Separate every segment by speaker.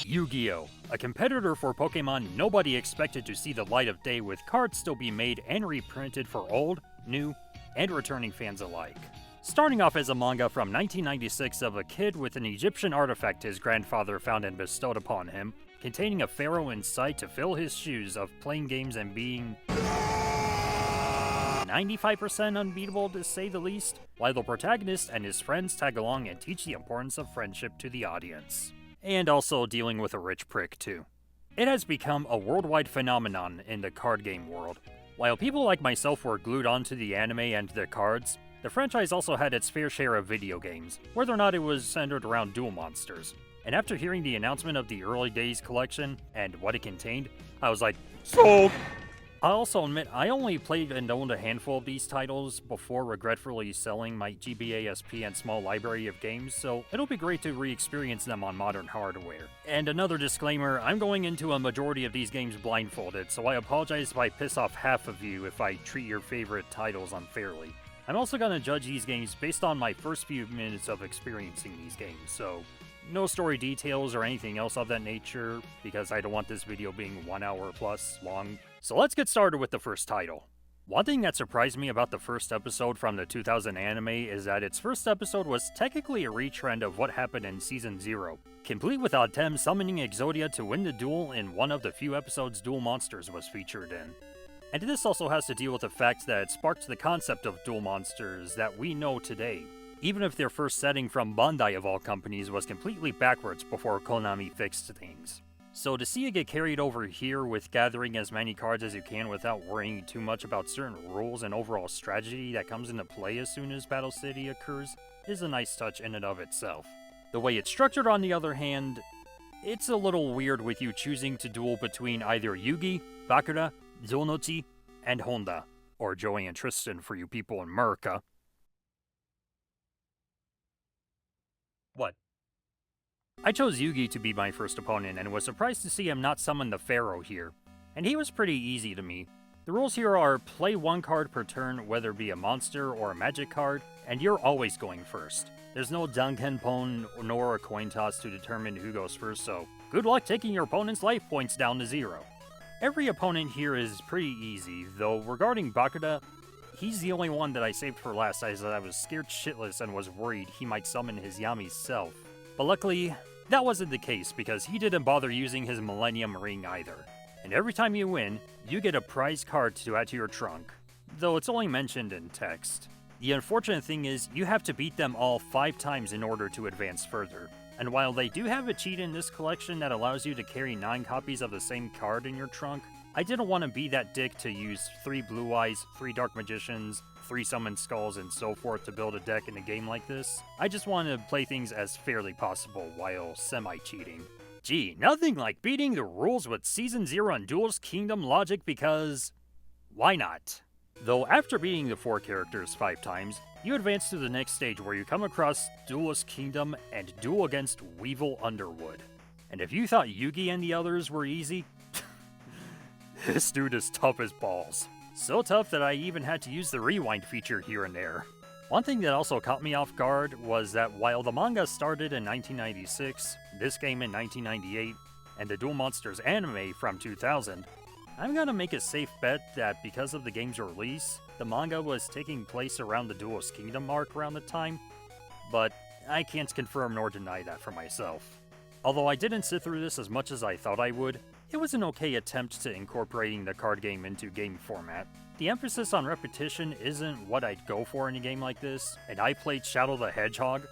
Speaker 1: Yu-Gi-Oh! A competitor for Pokemon nobody expected to see the light of day, with cards still being made and reprinted for old, new, and returning fans alike. Starting off as a manga from 1996 of a kid with an Egyptian artifact his grandfather found and bestowed upon him, containing a pharaoh in sight to fill his shoes of playing games and being 95% unbeatable to say the least, while the protagonist and his friends tag along and teach the importance of friendship to the audience. And also dealing with a rich prick too. It has become a worldwide phenomenon in the card game world. While people like myself were glued onto the anime and the cards, the franchise also had its fair share of video games, whether or not it was centered around Duel Monsters. And after hearing the announcement of the early days collection and what it contained, I was like, sold! I also admit I only played and owned a handful of these titles before regretfully selling my GBASP and small library of games, so it'll be great to re-experience them on modern hardware. And another disclaimer, I'm going into a majority of these games blindfolded, so I apologize if I piss off half of you if I treat your favorite titles unfairly. I'm also gonna judge these games based on my first few minutes of experiencing these games, so no story details or anything else of that nature, because I don't want this video being 1 hour plus long. So let's get started with the first title. One thing that surprised me about the first episode from the 2000 anime is that its first episode was technically a retrend of what happened in Season 0, complete with Autem summoning Exodia to win the duel in one of the few episodes Duel Monsters was featured in. And this also has to deal with the fact that it sparked the concept of Duel Monsters that we know today, even if their first setting from Bandai of all companies was completely backwards before Konami fixed things. So to see it get carried over here with gathering as many cards as you can without worrying too much about certain rules and overall strategy that comes into play as soon as Battle City occurs is a nice touch in and of itself. The way it's structured, on the other hand, it's a little weird with you choosing to duel between either Yugi, Bakura, Zonochi, and Honda, or Joey and Tristan for you people in America. What? I chose Yugi to be my first opponent and was surprised to see him not summon the Pharaoh here, and he was pretty easy to me. The rules here are play one card per turn, whether it be a monster or a magic card, and you're always going first. There's no Dankenpon nor a coin toss to determine who goes first, so good luck taking your opponent's life points down to 0. Every opponent here is pretty easy, though regarding Bakura, he's the only one that I saved for last, as I was scared shitless and was worried he might summon his Yami's self. But luckily, that wasn't the case because he didn't bother using his Millennium Ring either. And every time you win, you get a prize card to add to your trunk, though it's only mentioned in text. The unfortunate thing is, you have to beat them all 5 times in order to advance further. And while they do have a cheat in this collection that allows you to carry 9 copies of the same card in your trunk, I didn't want to be that dick to use 3 Blue Eyes, 3 Dark Magicians, 3 Summoned Skulls, and so forth to build a deck in a game like this. I just wanted to play things as fairly possible while semi-cheating. Gee, nothing like beating the rules with Season 0 and Duelist Kingdom logic because why not? Though after beating the 4 characters 5 times, you advance to the next stage where you come across Duelist Kingdom and duel against Weevil Underwood. And if you thought Yugi and the others were easy, this dude is tough as balls. So tough that I even had to use the rewind feature here and there. One thing that also caught me off guard was that while the manga started in 1996, this game in 1998, and the Duel Monsters anime from 2000, I'm gonna make a safe bet that because of the game's release, the manga was taking place around the Duelist Kingdom arc around the time, but I can't confirm nor deny that for myself. Although I didn't sit through this as much as I thought I would, it was an okay attempt to incorporating the card game into game format. The emphasis on repetition isn't what I'd go for in a game like this, and I played Shadow the Hedgehog.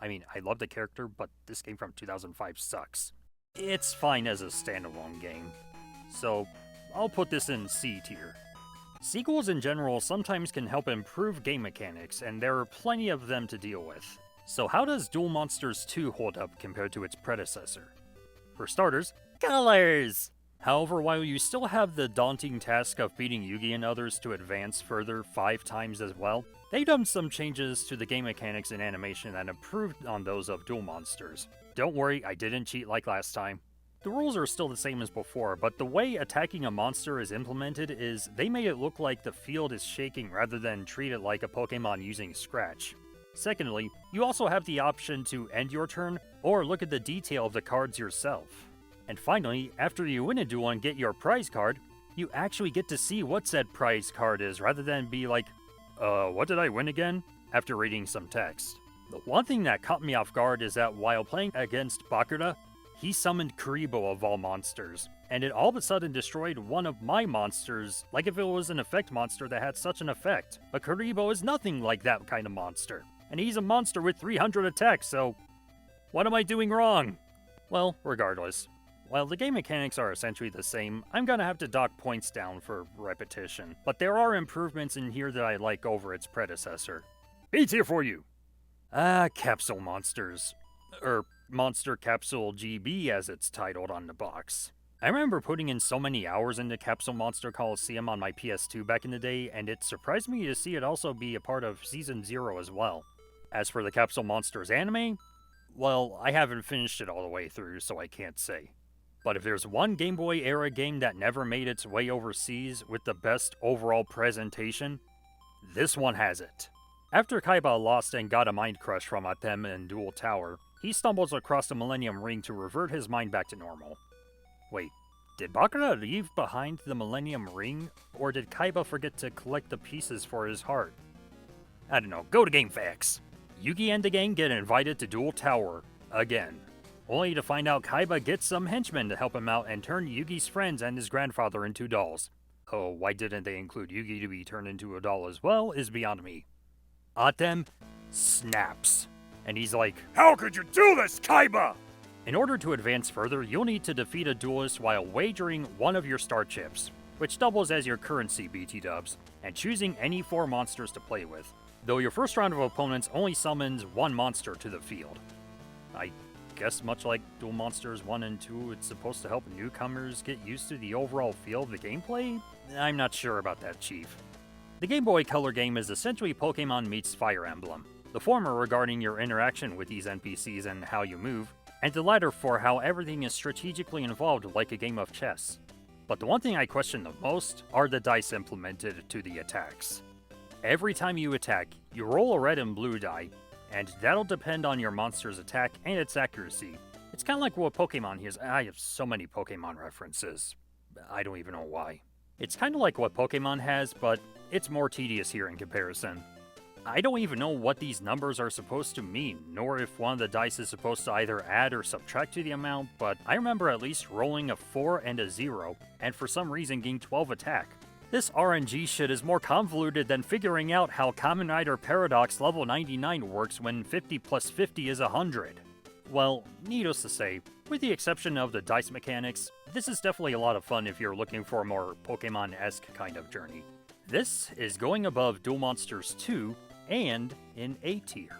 Speaker 1: I mean, I love the character, but this game from 2005 sucks. It's fine as a standalone game, so I'll put this in C tier. Sequels in general sometimes can help improve game mechanics, and there are plenty of them to deal with. So how does Duel Monsters 2 hold up compared to its predecessor? For starters, colors! However, while you still have the daunting task of beating Yugi and others to advance further 5 times as well, they've done some changes to the game mechanics and animation that improved on those of Duel Monsters. Don't worry, I didn't cheat like last time. The rules are still the same as before, but the way attacking a monster is implemented is they made it look like the field is shaking rather than treat it like a Pokemon using Scratch. Secondly, you also have the option to end your turn or look at the detail of the cards yourself. And finally, after you win a duel and get your prize card, you actually get to see what said prize card is, rather than be like, what did I win again? After reading some text. The one thing that caught me off guard is that while playing against Bakura, he summoned Kuribo of all monsters, and it all of a sudden destroyed one of my monsters, like if it was an effect monster that had such an effect. But Kuribo is nothing like that kind of monster, and he's a monster with 300 attacks, so what am I doing wrong? Well, regardless. While the game mechanics are essentially the same, I'm gonna have to dock points down for repetition, but there are improvements in here that I like over its predecessor. Beats here for you! Capsule Monsters. Monster Capsule GB as it's titled on the box. I remember putting in so many hours into Capsule Monster Coliseum on my PS2 back in the day, and it surprised me to see it also be a part of Season 0 as well. As for the Capsule Monsters anime, well, I haven't finished it all the way through, so I can't say. But if there's one Game Boy era game that never made its way overseas with the best overall presentation, this one has it. After Kaiba lost and got a mind crush from Atem in Duel Tower, he stumbles across the Millennium Ring to revert his mind back to normal. Wait, did Bakura leave behind the Millennium Ring, or did Kaiba forget to collect the pieces for his heart? I don't know, go to GameFAQs! Yugi and the gang get invited to Duel Tower, again. Only to find out Kaiba gets some henchmen to help him out and turn Yugi's friends and his grandfather into dolls. Oh, why didn't they include Yugi to be turned into a doll as well is beyond me. Atem snaps, and he's like, "How could you do this, Kaiba?" In order to advance further, you'll need to defeat a duelist while wagering one of your star chips, which doubles as your currency BT dubs, and choosing any 4 monsters to play with, though your first round of opponents only summons 1 monster to the field. I guess much like Duel Monsters 1 and 2, it's supposed to help newcomers get used to the overall feel of the gameplay? I'm not sure about that, Chief. The Game Boy Color game is essentially Pokemon meets Fire Emblem, the former regarding your interaction with these NPCs and how you move, and the latter for how everything is strategically involved like a game of chess. But the one thing I question the most are the dice implemented to the attacks. Every time you attack, you roll a red and blue die, and that'll depend on your monster's attack and its accuracy. It's kind of like what Pokemon hears. I have so many Pokemon references. I don't even know why. It's kind of like what Pokemon has, but it's more tedious here in comparison. I don't even know what these numbers are supposed to mean, nor if one of the dice is supposed to either add or subtract to the amount, but I remember at least rolling a 4 and a 0, and for some reason getting 12 attack. This RNG shit is more convoluted than figuring out how Kamen Rider Paradox level 99 works when 50 plus 50 is 100. Well, needless to say, with the exception of the dice mechanics, this is definitely a lot of fun if you're looking for a more Pokemon-esque kind of journey. This is going above Duel Monsters 2 and in A tier.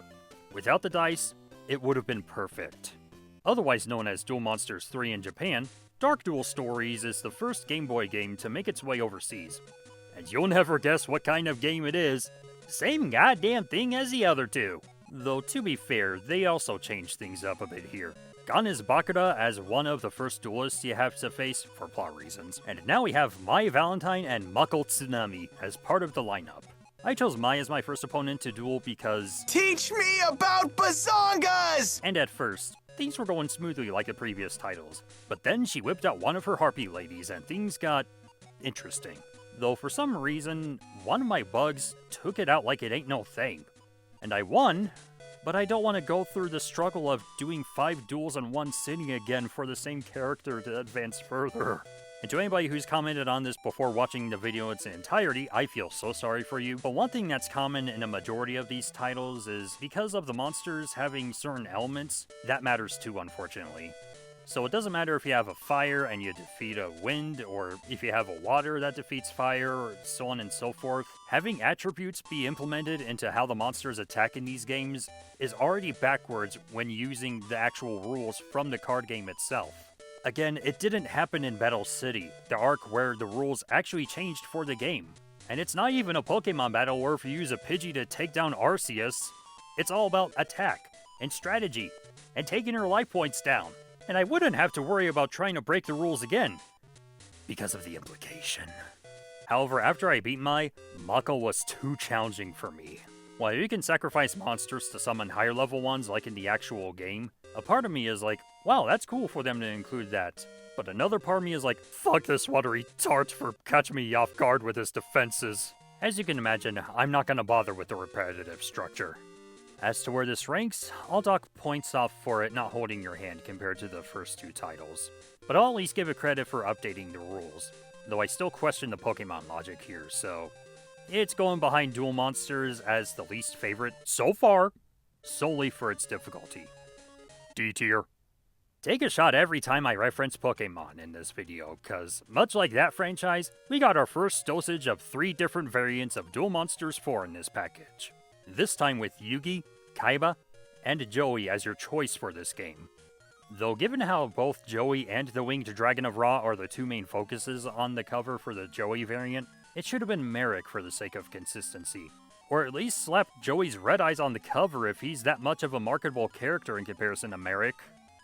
Speaker 1: Without the dice, it would have been perfect. Otherwise known as Duel Monsters 3 in Japan, Dark Duel Stories is the first Game Boy game to make its way overseas. And you'll never guess what kind of game it is. Same goddamn thing as the other two. Though to be fair, they also changed things up a bit here. Gone is Bakura as one of the first duelists you have to face for plot reasons, and now we have Mai Valentine and Mako Tsunami as part of the lineup. I chose Mai as my first opponent to duel because
Speaker 2: teach me about bazongas!
Speaker 1: And at first, things were going smoothly like the previous titles, but then she whipped out one of her harpy ladies and things got interesting. Though for some reason, one of my bugs took it out like it ain't no thing. And I won, but I don't want to go through the struggle of doing 5 duels in one sitting again for the same character to advance further. And to anybody who's commented on this before watching the video in its entirety, I feel so sorry for you. But one thing that's common in a majority of these titles is because of the monsters having certain elements, that matters too, unfortunately. So it doesn't matter if you have a fire and you defeat a wind, or if you have a water that defeats fire, or so on and so forth. Having attributes be implemented into how the monsters attack in these games is already backwards when using the actual rules from the card game itself. Again, it didn't happen in Battle City, the arc where the rules actually changed for the game. And it's not even a Pokemon battle where if you use a Pidgey to take down Arceus, it's all about attack, and strategy, and taking her life points down. And I wouldn't have to worry about trying to break the rules again, because of the implication. However, after I beat Mai, Mako was too challenging for me. While you can sacrifice monsters to summon higher level ones like in the actual game, a part of me is like, wow, that's cool for them to include that. But another part of me is like, fuck this watery tart for catching me off guard with his defenses. As you can imagine, I'm not gonna bother with the repetitive structure. As to where this ranks, I'll dock points off for it not holding your hand compared to the first two titles. But I'll at least give it credit for updating the rules, though I still question the Pokemon logic here, so it's going behind Duel Monsters as the least favorite so far, solely for its difficulty. D tier. Take a shot every time I reference Pokemon in this video, cause much like that franchise, we got our first dosage of 3 different variants of Duel Monsters 4 in this package. This time with Yugi, Kaiba, and Joey as your choice for this game. Though given how both Joey and the Winged Dragon of Ra are the 2 main focuses on the cover for the Joey variant, it should have been Merrick for the sake of consistency. Or at least slap Joey's red eyes on the cover if he's that much of a marketable character in comparison to Merrick.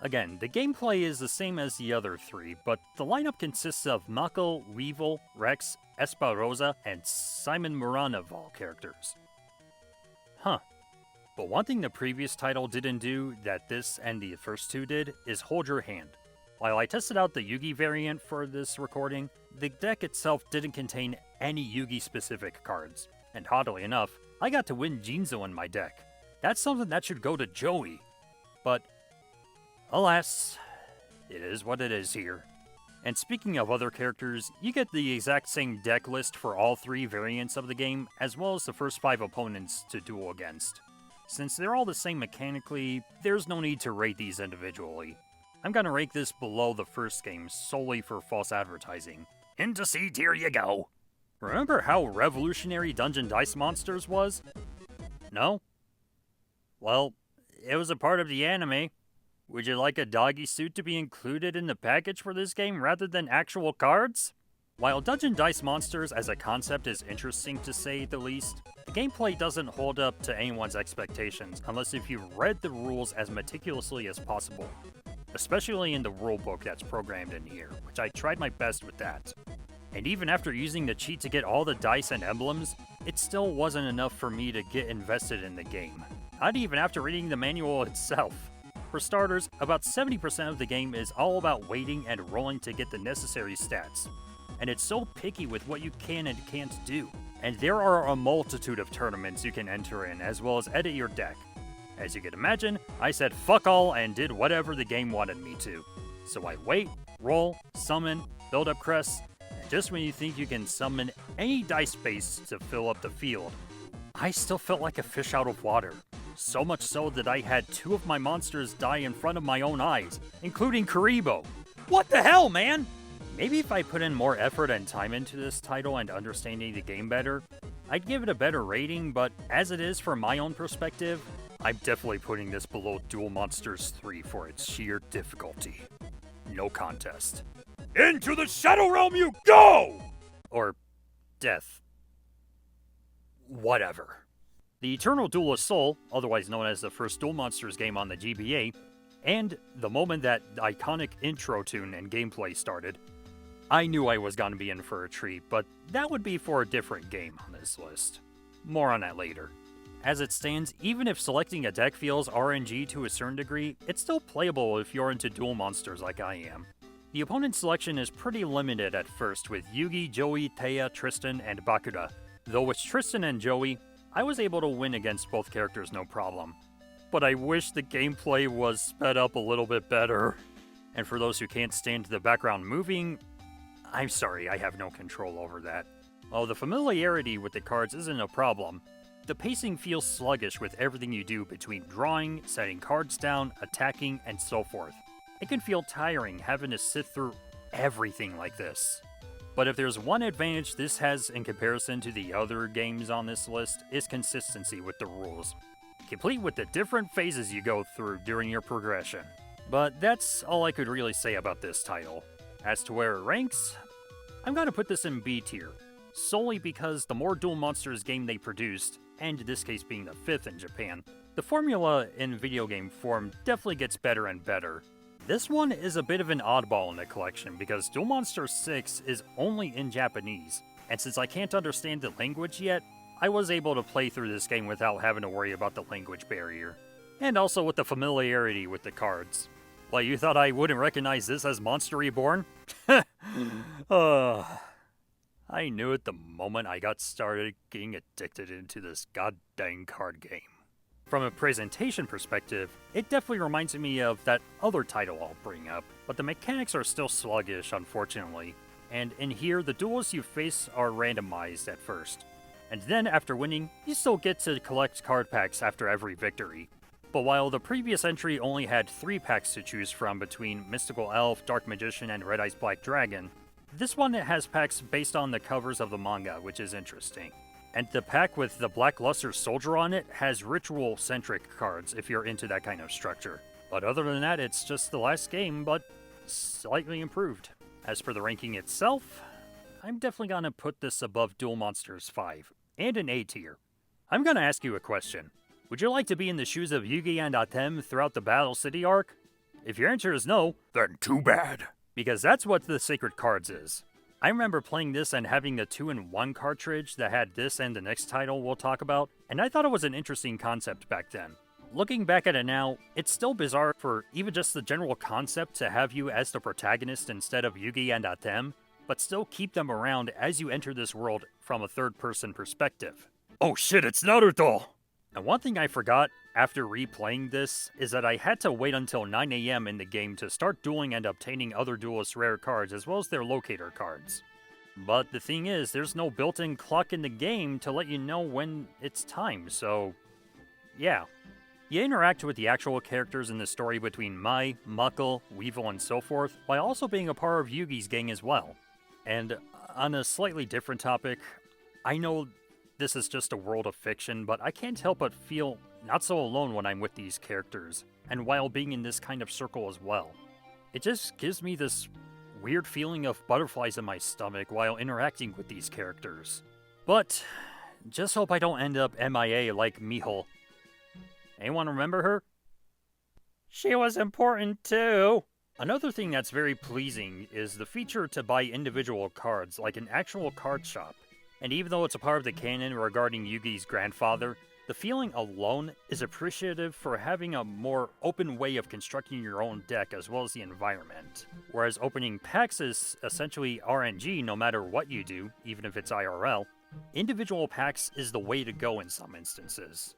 Speaker 1: Again, the gameplay is the same as the other 3, but the lineup consists of Mako, Weevil, Rex, Esparosa, and Simon Murana of all characters. Huh. But one thing the previous title didn't do that this and the first 2 did is hold your hand. While I tested out the Yugi variant for this recording, the deck itself didn't contain any Yugi-specific cards, and oddly enough, I got to win Jinzo in my deck. That's something that should go to Joey. But, alas, it is what it is here. And speaking of other characters, you get the exact same deck list for all 3 variants of the game, as well as the first 5 opponents to duel against. Since they're all the same mechanically, there's no need to rate these individually. I'm gonna rank this below the first game solely for false advertising. Into C tier you go! Remember how revolutionary Dungeon Dice Monsters was? No? Well, it was a part of the anime. Would you like a doggy suit to be included in the package for this game rather than actual cards? While Dungeon Dice Monsters as a concept is interesting to say the least, the gameplay doesn't hold up to anyone's expectations unless if you've read the rules as meticulously as possible. Especially in the rulebook that's programmed in here, which I tried my best with that. And even after using the cheat to get all the dice and emblems, it still wasn't enough for me to get invested in the game. Not even after reading the manual itself. For starters, about 70% of the game is all about waiting and rolling to get the necessary stats. And it's so picky with what you can and can't do. And there are a multitude of tournaments you can enter in, as well as edit your deck. As you can imagine, I said fuck all and did whatever the game wanted me to. So I wait, roll, summon, build up crests, and just when you think you can summon any dice space to fill up the field, I still felt like a fish out of water. So much so that I had 2 of my monsters die in front of my own eyes, including Karibo. What the hell, man? Maybe if I put in more effort and time into this title and understanding the game better, I'd give it a better rating, but as it is from my own perspective, I'm definitely putting this below Duel Monsters 3 for its sheer difficulty. No contest. Into the Shadow Realm you go! Or death. Whatever. The Eternal Duelist Soul, otherwise known as the first Duel Monsters game on the GBA, and the moment that iconic intro tune and gameplay started, I knew I was gonna be in for a treat, but that would be for a different game on this list. More on that later. As it stands, even if selecting a deck feels RNG to a certain degree, it's still playable if you're into Duel Monsters like I am. The opponent selection is pretty limited at first with Yugi, Joey, Taya, Tristan, and Bakura, though with Tristan and Joey, I was able to win against both characters no problem. But I wish the gameplay was sped up a little bit better. And for those who can't stand the background moving, I'm sorry, I have no control over that. While the familiarity with the cards isn't a problem, the pacing feels sluggish with everything you do between drawing, setting cards down, attacking, and so forth. It can feel tiring having to sit through everything like this. But if there's one advantage this has in comparison to the other games on this list, is consistency with the rules, complete with the different phases you go through during your progression. But that's all I could really say about this title. As to where it ranks, I'm gonna put this in B tier, solely because the more Duel Monsters game they produced, and this case being the 5th in Japan, the formula in video game form definitely gets better and better. This one is a bit of an oddball in the collection because Duel Monsters 6 is only in Japanese, and since I can't understand the language yet, I was able to play through this game without having to worry about the language barrier. And also with the familiarity with the cards. Well, you thought I wouldn't recognize this as Monster Reborn? I knew it the moment I got started getting addicted into this goddamn card game. From a presentation perspective, it definitely reminds me of that other title I'll bring up, but the mechanics are still sluggish, unfortunately. And in here, the duels you face are randomized at first. And then after winning, you still get to collect card packs after every victory. But while the previous entry only had 3 packs to choose from between Mystical Elf, Dark Magician, and Red Eyes Black Dragon, this one has packs based on the covers of the manga, which is interesting. And the pack with the Black Luster Soldier on it has ritual-centric cards if you're into that kind of structure. But other than that, it's just the last game, but slightly improved. As for the ranking itself, I'm definitely gonna put this above Duel Monsters 5, and an A tier. I'm gonna ask you a question. Would you like to be in the shoes of Yugi and Atem throughout the Battle City arc? If your answer is no, then too bad. Because that's what the Sacred Cards is. I remember playing this and having the 2-in-1 cartridge that had this and the next title we'll talk about, and I thought it was an interesting concept back then. Looking back at it now, it's still bizarre for even just the general concept to have you as the protagonist instead of Yugi and Atem, but still keep them around as you enter this world from a third-person perspective. Oh shit, it's Naruto! And one thing I forgot after replaying this is that I had to wait until 9 AM in the game to start dueling and obtaining other duelists' rare cards as well as their locator cards. But the thing is, there's no built-in clock in the game to let you know when it's time, so yeah. You interact with the actual characters in the story between Mai, Mukul, Weevil, and so forth, while also being a part of Yugi's gang as well. And on a slightly different topic, I know this is just a world of fiction, but I can't help but feel not so alone when I'm with these characters, and while being in this kind of circle as well. It just gives me this weird feeling of butterflies in my stomach while interacting with these characters. But just hope I don't end up MIA like Mihul. Anyone remember her? She was important too! Another thing that's very pleasing is the feature to buy individual cards, like an actual card shop. And even though it's a part of the canon regarding Yugi's grandfather, the feeling alone is appreciative for having a more open way of constructing your own deck as well as the environment. Whereas opening packs is essentially RNG no matter what you do, even if it's IRL, individual packs is the way to go in some instances.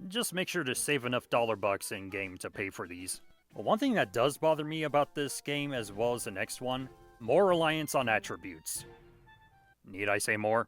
Speaker 1: Just make sure to save enough $bucks in-game to pay for these. But one thing that does bother me about this game as well as the next one, more reliance on attributes. Need I say more?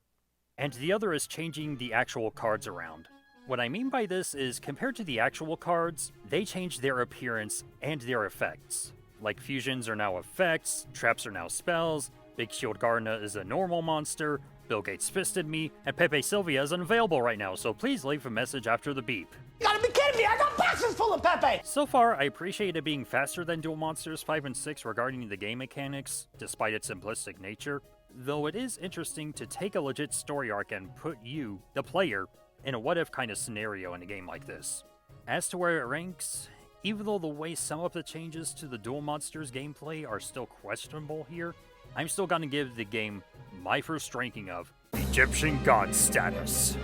Speaker 1: And the other is changing the actual cards around. What I mean by this is, compared to the actual cards, they change their appearance and their effects. Like fusions are now effects, traps are now spells, Big Shield Gardener is a normal monster, Bill Gates fisted me, and Pepe Sylvia is unavailable right now, so please leave a message after the beep.
Speaker 2: You gotta be kidding me! I got boxes full of Pepe!
Speaker 1: So far, I appreciate it being faster than Duel Monsters 5 and 6 regarding the game mechanics, despite its simplistic nature. Though it is interesting to take a legit story arc and put you, the player, in a what-if kind of scenario in a game like this. As to where it ranks, even though the way some of the changes to the Duel Monsters gameplay are still questionable here, I'm still gonna give the game my first ranking of Egyptian God status.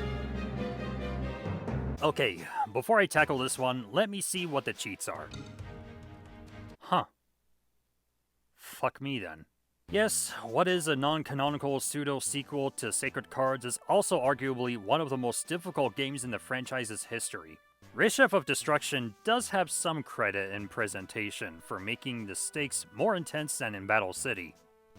Speaker 1: Okay, before I tackle this one, let me see what the cheats are. Huh. Fuck me then. Yes, what is a non-canonical pseudo-sequel to Sacred Cards is also arguably one of the most difficult games in the franchise's history. Reshef of Destruction does have some credit in presentation for making the stakes more intense than in Battle City.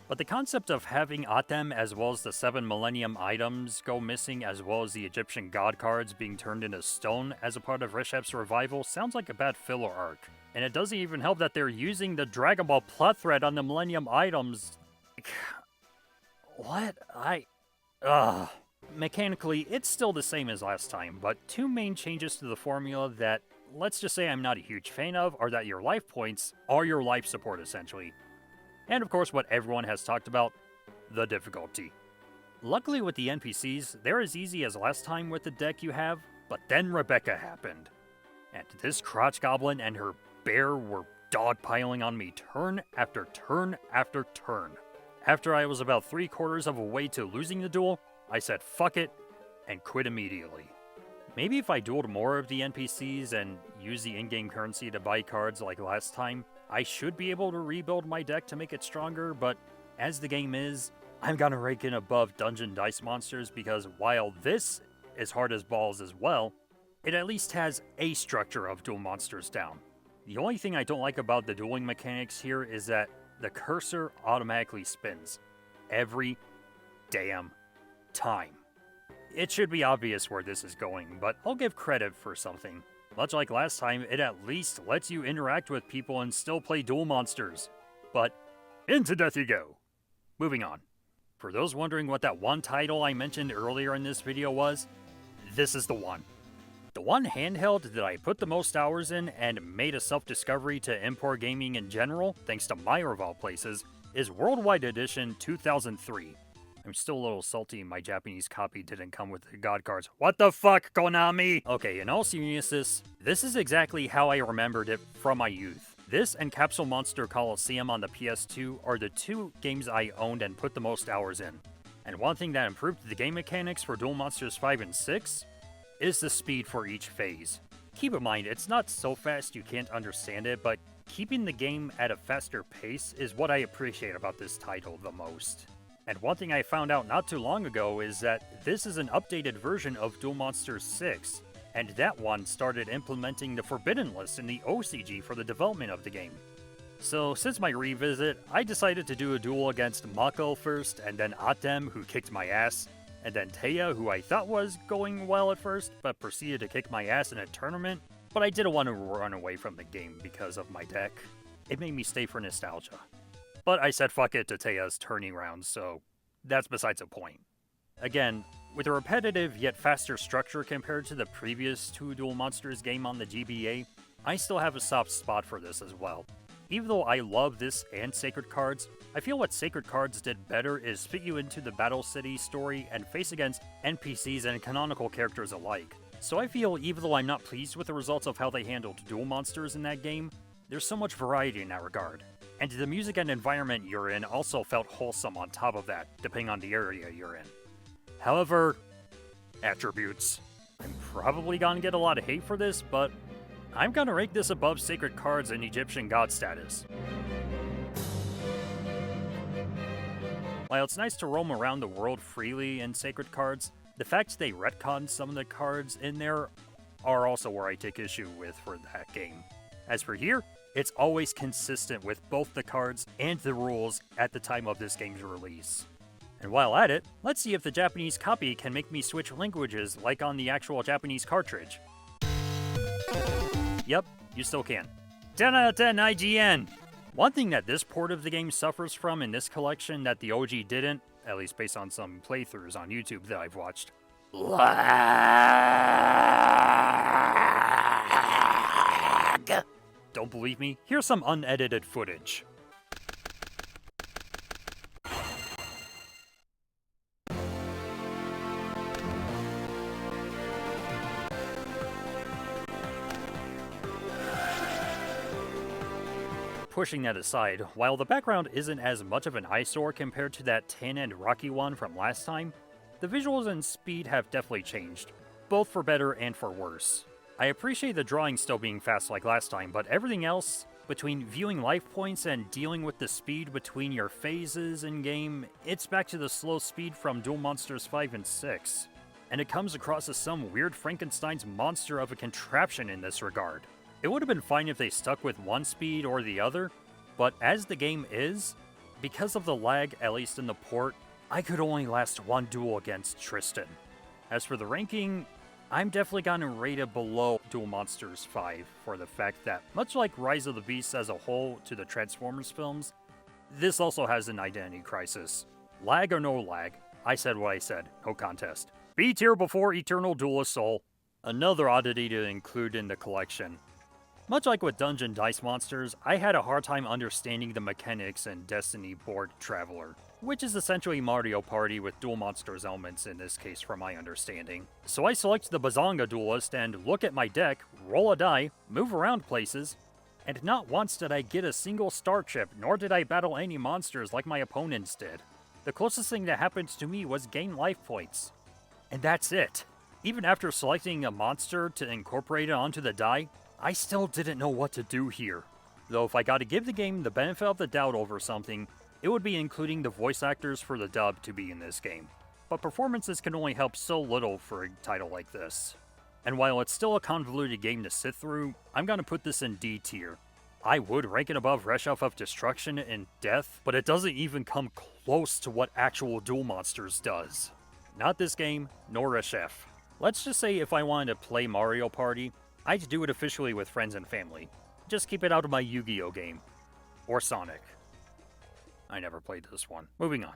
Speaker 1: But the concept of having Atem as well as the 7 Millennium items go missing as well as the Egyptian god cards being turned into stone as a part of Reshef's revival sounds like a bad filler arc. And it doesn't even help that they're using the Dragon Ball plot thread on the Millennium items. What? Mechanically, it's still the same as last time, but 2 main changes to the formula that, let's just say I'm not a huge fan of, are that your life points are your life support essentially. And of course what everyone has talked about, the difficulty. Luckily with the NPCs, they're as easy as last time with the deck you have, but then Rebecca happened. And this crotch goblin and her bear were dogpiling on me turn after turn after turn. After I was about 3/4 of a way to losing the duel, I said fuck it, and quit immediately. Maybe if I dueled more of the NPCs and used the in-game currency to buy cards like last time, I should be able to rebuild my deck to make it stronger, but as the game is, I'm gonna rank it above Dungeon Dice Monsters because while this is hard as balls as well, it at least has a structure of Duel Monsters down. The only thing I don't like about the dueling mechanics here is that the cursor automatically spins every damn time. It should be obvious where this is going, but I'll give credit for something. Much like last time, it at least lets you interact with people and still play Duel Monsters. But into death you go. Moving on. For those wondering what that one title I mentioned earlier in this video was, this is the one. The one handheld that I put the most hours in and made a self-discovery to import gaming in general, thanks to Meyer of all places, is Worldwide Edition 2003. I'm still a little salty my Japanese copy didn't come with the God cards. What the fuck, Konami? Okay, in all seriousness, this is exactly how I remembered it from my youth. This and Capsule Monster Coliseum on the PS2 are the two games I owned and put the most hours in. And one thing that improved the game mechanics for Duel Monsters 5 and 6 is the speed for each phase. Keep in mind, it's not so fast you can't understand it, but keeping the game at a faster pace is what I appreciate about this title the most. And one thing I found out not too long ago is that this is an updated version of Duel Monsters 6, and that one started implementing the Forbidden List in the OCG for the development of the game. So since my revisit, I decided to do a duel against Mako first, and then Atem, who kicked my ass, and then Taya, who I thought was going well at first, but proceeded to kick my ass in a tournament, but I didn't want to run away from the game because of my deck. It made me stay for nostalgia. But I said fuck it to Taya's turning round, so that's besides the point. Again, with a repetitive yet faster structure compared to the previous two Duel Monsters game on the GBA, I still have a soft spot for this as well. Even though I love this and Sacred Cards, I feel what Sacred Cards did better is fit you into the Battle City story and face against NPCs and canonical characters alike. So I feel even though I'm not pleased with the results of how they handled Duel Monsters in that game, there's so much variety in that regard. And the music and environment you're in also felt wholesome on top of that, depending on the area you're in. However, attributes. I'm probably gonna get a lot of hate for this, but I'm gonna rank this above Sacred Cards and Egyptian God status. While it's nice to roam around the world freely in Sacred Cards, the fact they retconned some of the cards in there are also where I take issue with for that game. As for here, it's always consistent with both the cards and the rules at the time of this game's release. And while at it, let's see if the Japanese copy can make me switch languages like on the actual Japanese cartridge. Yep, you still can. 10 out of 10 IGN! One thing that this port of the game suffers from in this collection that the OG didn't, at least based on some playthroughs on YouTube that I've watched. Lag! Don't believe me? Here's some unedited footage. Pushing that aside, while the background isn't as much of an eyesore compared to that tin and rocky one from last time, the visuals and speed have definitely changed, both for better and for worse. I appreciate the drawing still being fast like last time, but everything else, between viewing life points and dealing with the speed between your phases in-game, it's back to the slow speed from Duel Monsters 5 and 6. And it comes across as some weird Frankenstein's monster of a contraption in this regard. It would have been fine if they stuck with one speed or the other, but as the game is, because of the lag, at least in the port, I could only last one duel against Tristan. As for the ranking, I'm definitely gonna rate it below Duel Monsters 5 for the fact that, much like Rise of the Beasts as a whole to the Transformers films, this also has an identity crisis. Lag or no lag, I said what I said, no contest. B tier before Eternal Duelist Soul. Another oddity to include in the collection. Much like with Dungeon Dice Monsters, I had a hard time understanding the mechanics in Destiny Board Traveler, which is essentially Mario Party with Duel Monsters elements in this case from my understanding. So I select the Bazanga Duelist and look at my deck, roll a die, move around places, and not once did I get a single star chip, nor did I battle any monsters like my opponents did. The closest thing that happened to me was gain life points. And that's it. Even after selecting a monster to incorporate it onto the die, I still didn't know what to do here. Though if I gotta give the game the benefit of the doubt over something, it would be including the voice actors for the dub to be in this game. But performances can only help so little for a title like this. And while it's still a convoluted game to sit through, I'm gonna put this in D tier. I would rank it above Reshef of Destruction and Death, but it doesn't even come close to what actual Duel Monsters does. Not this game, nor Reshef. Let's just say if I wanted to play Mario Party, I'd do it officially with friends and family. Just keep it out of my Yu-Gi-Oh game. Or Sonic. I never played this one. Moving on.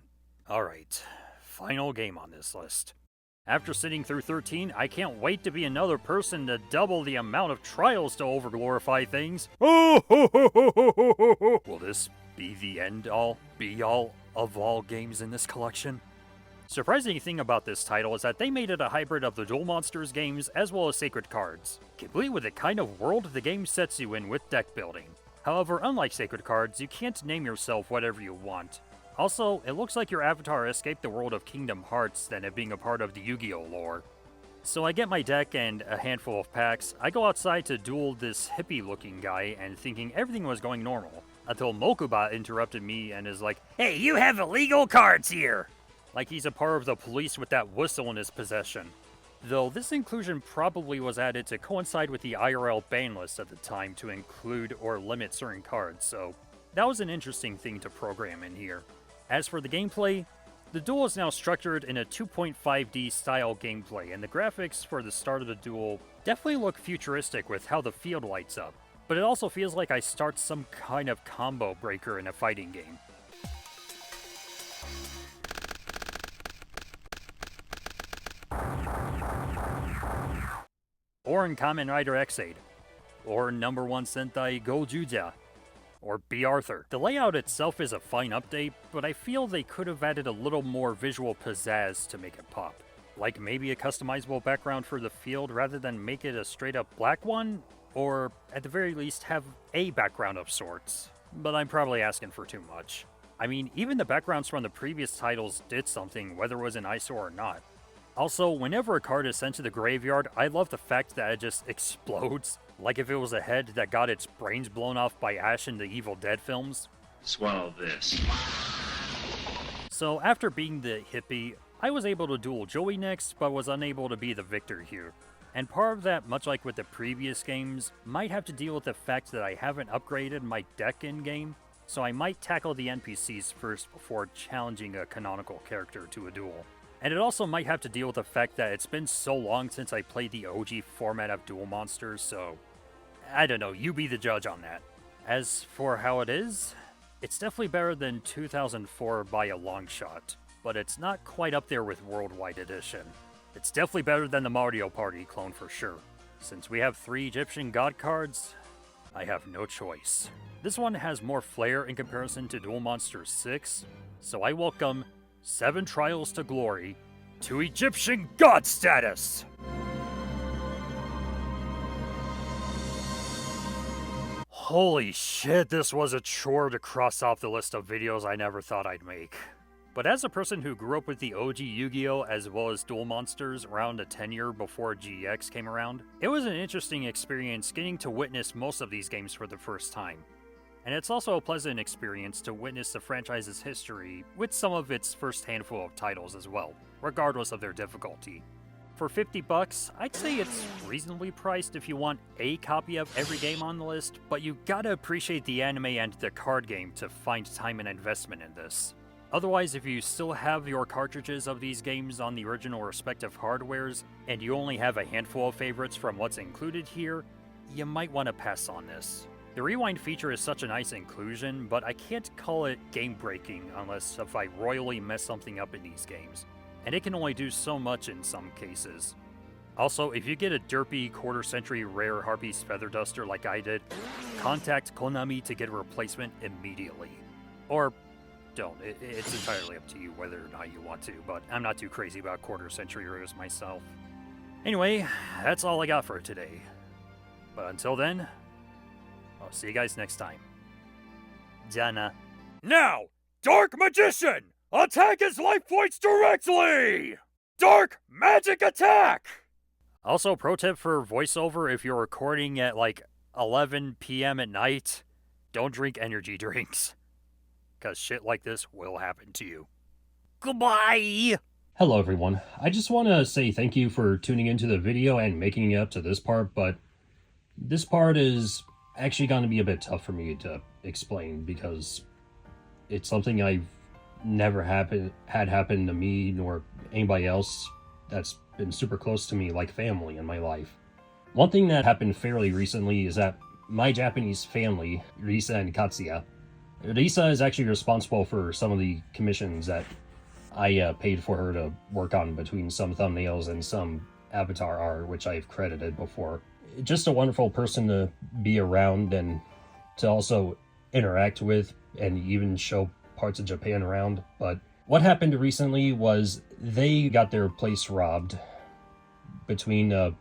Speaker 1: Alright, final game on this list. After sitting through 13, I can't wait to be another person to double the amount of trials to overglorify things. Will this be the end-all, be-all of all games in this collection? Surprising thing about this title is that they made it a hybrid of the Duel Monsters games as well as Sacred Cards, complete with the kind of world the game sets you in with deck building. However, unlike Sacred Cards, you can't name yourself whatever you want. Also, it looks like your avatar escaped the world of Kingdom Hearts than it being a part of the Yu-Gi-Oh lore. So I get my deck and a handful of packs, I go outside to duel this hippie-looking guy and thinking everything was going normal, until Mokuba interrupted me and is like, "Hey, you have illegal cards here!" Like he's a part of the police with that whistle in his possession. Though this inclusion probably was added to coincide with the IRL ban list at the time to include or limit certain cards, so that was an interesting thing to program in here. As for the gameplay, the duel is now structured in a 2.5D style gameplay, and the graphics for the start of the duel definitely look futuristic with how the field lights up, but it also feels like I start some kind of combo breaker in a fighting game. Or in Kamen Rider X8, or number 1 Sentai Go Juja, or B. Arthur. The layout itself is a fine update, but I feel they could have added a little more visual pizzazz to make it pop. Like maybe a customizable background for the field rather than make it a straight up black one, or at the very least have a background of sorts. But I'm probably asking for too much. I mean, even the backgrounds from the previous titles did something, whether it was an ISO or not. Also, whenever a card is sent to the graveyard, I love the fact that it just explodes, like if it was a head that got its brains blown off by Ash in the Evil Dead films.
Speaker 3: Swallow this.
Speaker 1: So after being the hippie, I was able to duel Joey next, but was unable to be the victor here. And part of that, much like with the previous games, might have to deal with the fact that I haven't upgraded my deck in-game, so I might tackle the NPCs first before challenging a canonical character to a duel. And it also might have to deal with the fact that it's been so long since I played the OG format of Duel Monsters, so I don't know, you be the judge on that. As for how it is, it's definitely better than 2004 by a long shot, but it's not quite up there with Worldwide Edition. It's definitely better than the Mario Party clone for sure. Since we have 3 Egyptian god cards, I have no choice. This one has more flair in comparison to Duel Monsters 6, so I welcome 7 Trials to Glory to Egyptian God status! Holy shit, this was a chore to cross off the list of videos I never thought I'd make. But as a person who grew up with the OG Yu-Gi-Oh! As well as Duel Monsters around a tenure before GX came around, it was an interesting experience getting to witness most of these games for the first time. And it's also a pleasant experience to witness the franchise's history with some of its first handful of titles as well, regardless of their difficulty. For $50, I'd say it's reasonably priced if you want a copy of every game on the list, but you gotta appreciate the anime and the card game to find time and investment in this. Otherwise, if you still have your cartridges of these games on the original respective hardwares, and you only have a handful of favorites from what's included here, you might want to pass on this. The rewind feature is such a nice inclusion, but I can't call it game-breaking unless if I royally mess something up in these games, and it can only do so much in some cases. Also, if you get a derpy quarter-century rare Harpy's Feather Duster like I did, contact Konami to get a replacement immediately. Or don't. It's entirely up to you whether or not you want to, but I'm not too crazy about quarter-century rares myself. Anyway, that's all I got for today. But until then, I'll see you guys next time. Jana. Now, Dark Magician! Attack his life points directly! Dark Magic Attack! Also, pro tip for voiceover, if you're recording at like 11 p.m. at night, don't drink energy drinks. Because shit like this will happen to you. Goodbye!
Speaker 3: Hello everyone, I just want to say thank you for tuning into the video and making it up to this part, but this part is actually going to be a bit tough for me to explain because it's something I've never had happen to me nor anybody else that's been super close to me like family in my life. One thing that happened fairly recently is that my Japanese family, Risa and Katsuya, Risa is actually responsible for some of the commissions that I paid for her to work on between some thumbnails and some avatar art, which I've credited before. Just a wonderful person to be around and to also interact with and even show parts of Japan around. But what happened recently was they got their place robbed between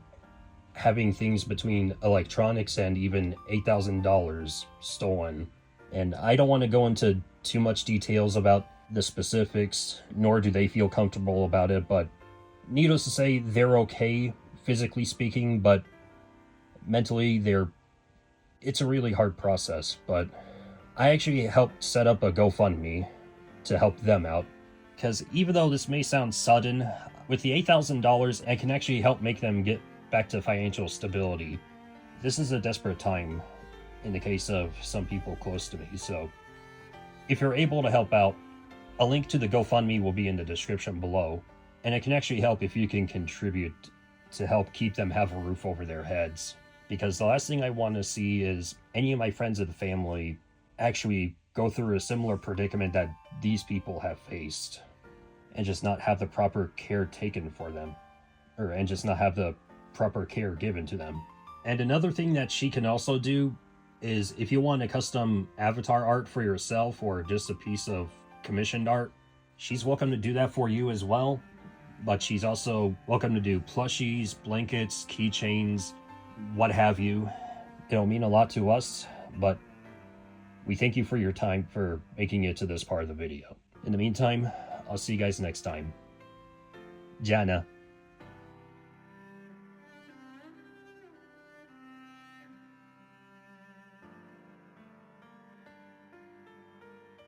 Speaker 3: having things between electronics and even $8,000 stolen. And I don't want to go into too much details about the specifics, nor do they feel comfortable about it, but needless to say, they're okay, physically speaking, but mentally, it's a really hard process. But I actually helped set up a GoFundMe to help them out, because even though this may sound sudden, with the $8,000, I can actually help make them get back to financial stability. This is a desperate time in the case of some people close to me, so if you're able to help out, a link to the GoFundMe will be in the description below, and it can actually help if you can contribute to help keep them have a roof over their heads. Because the last thing I want to see is any of my friends of the family actually go through a similar predicament that these people have faced, and just not have the proper care taken for them, and just not have the proper care given to them. And another thing that she can also do is if you want a custom avatar art for yourself or just a piece of commissioned art, she's welcome to do that for you as well. But she's also welcome to do plushies, blankets, keychains, what have you. It'll mean a lot to us, but we thank you for your time for making it to this part of the video. In the meantime, I'll see you guys next time. Jana.